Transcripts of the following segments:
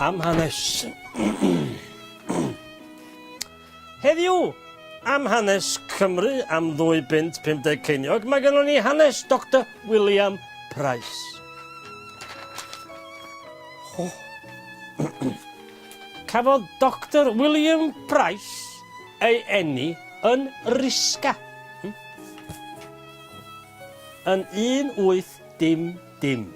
am hanes. Heddiw, am hanes Cymru am 2.50 ceiniog, mae gennym ni hanes Dr William Price. Cafodd Dr William Price ei eni yn Risga yn 1800.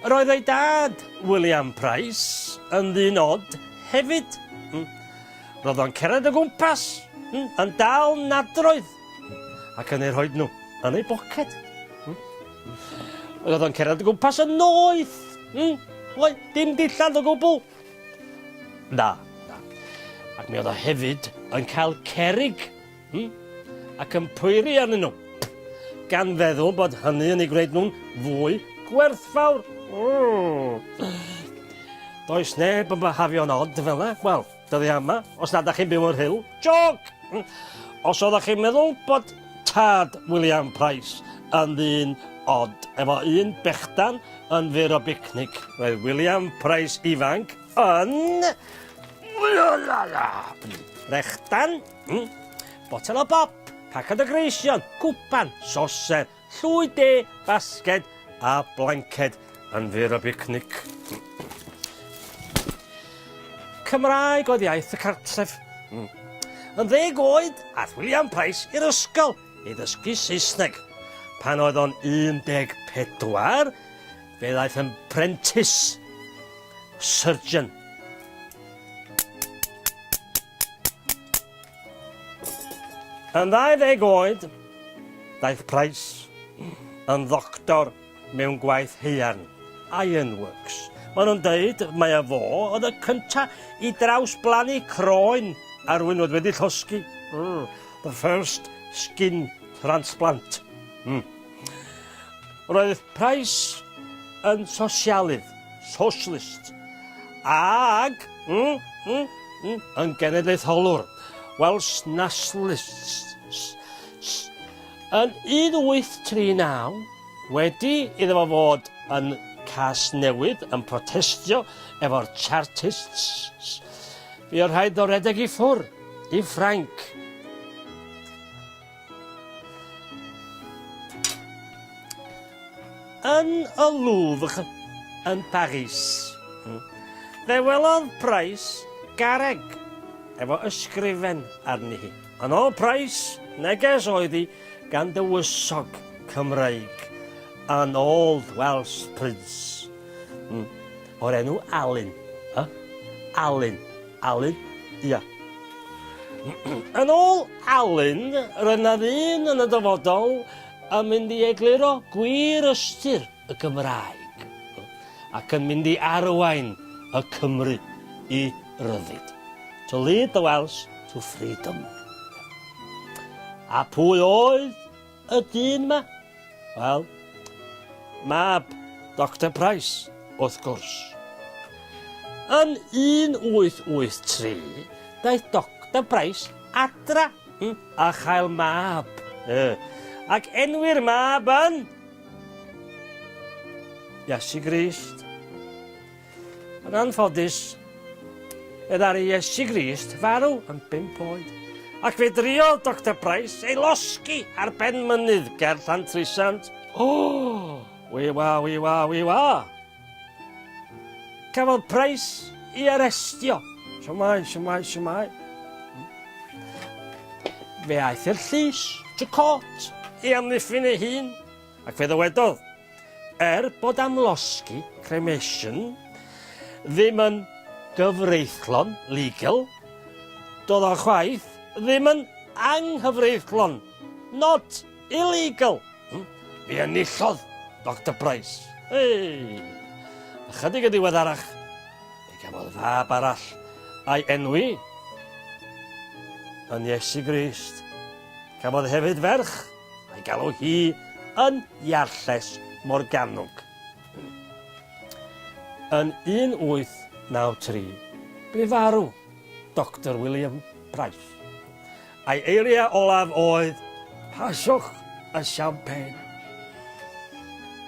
Roedd ei dad, William Price, yn ddyn od hefyd. Roedd o'n cerdded o gwmpas yn dal nadroedd ac yn ei rhoid nhw yn ei boced. Roedd o'n cerdded o gwmpas yn noeth. Dim dillad o gwbl. Na. Ac mi oedd o hefyd yn cael cerig ac yn pwyri arnyn nhw, gan feddwl bod hynny yn ei gwneud nhw'n fwy gwerthfawr. Does neb yn byhafio'n od fel yna. Wel, dyddi yma, os nad ydych chi'n byw o'r hyl, joc! Os oeddech chi'n meddwl bod tad William Price yn ddyn od, efo un bechdan yn fyr o bicnic, roedd William Price ifanc yn... Rechdan, botel o bop, pacad o greision, cwpan, soser, llwy de, basged a blanced yn fyr o bicnic. Cymraeg oedd iaith y cartref. Yn 10 oed, ath William Price i'r ysgol i ddysgu Saesneg. Pan oedd o'n 14, fe ddaeth yn prentice surgeon. Yn 20 oed, daeth Price yn ddoctor mewn gwaith haearn, ironworks. Maen nhw'n dweud mae fo oedd y cyntaf i draws blannu croen ar rywun oedd wedi llosgi. The first skin transplant. Roedd Price yn sosialydd, socialist, ag yn genedlaetholwr, Welsh nationalists. Yn 1839, wedi iddo fo fod yn Casnewydd yn protestio efo'r Chartists, fi o'r rhaid o redeg i ffwr i Ffrainc. Yn y Louvre yn Paris, fe welodd Price garreg efo ysgrifen arni hi. Yn ôl Price, neges oedd hi gan dywysog Cymraeg, an old Welsh prince, o'r enw Alun. Alun, ia. Yn ôl Alun, roedd na ddyn yn y dyfodol yn mynd i egluro gwir ystyr y Gymraeg ac yn mynd i arwain y Cymru i ryddid. To lead the Welsh to freedom. A pwy oedd y dyn yma? Wel, mab Dr Price, wrth gwrs. Yn 1883, daeth Dr Price adra a chael mab. Ac enwi'r mab yn Iesu Grist. Yn anffodus, ddaru Iesu Grist farw yn 5 oed. Ac fe driodd Dr Price ei losgi ar ben mynydd ger Llantrisant. Wi-wa. Cafodd Price i arestio. Siwmai. Fe aeth i'r llys, to court, i amddiffyn ei hun. Ac fe ddywedodd, bod am losgi, cremation, ddim yn gyfreithlon, legal, doedd o chwaith ddim yn anghyfreithlon, not illegal. Fe enillodd Dr Price. Ychydig y diweddarach, fe gafodd fab arall a'i enwi yn Iesu Grist. Cafodd hefyd ferch a'i galw hi yn Iarlles Morgannwg. Yn 1893, bu farw Dr William Price. A'i eiriau olaf oedd, paswch y champagne.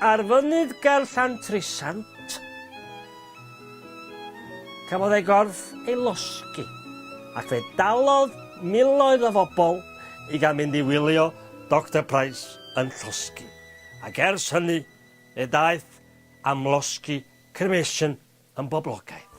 Ar fynydd ger Llantrisant, cafodd ei gorff ei losgi, ac fe dalodd miloedd o bobl i gael mynd i wylio Dr Price yn llosgi. Ac ers hynny, fe daeth am losgi cremation yn boblogaidd.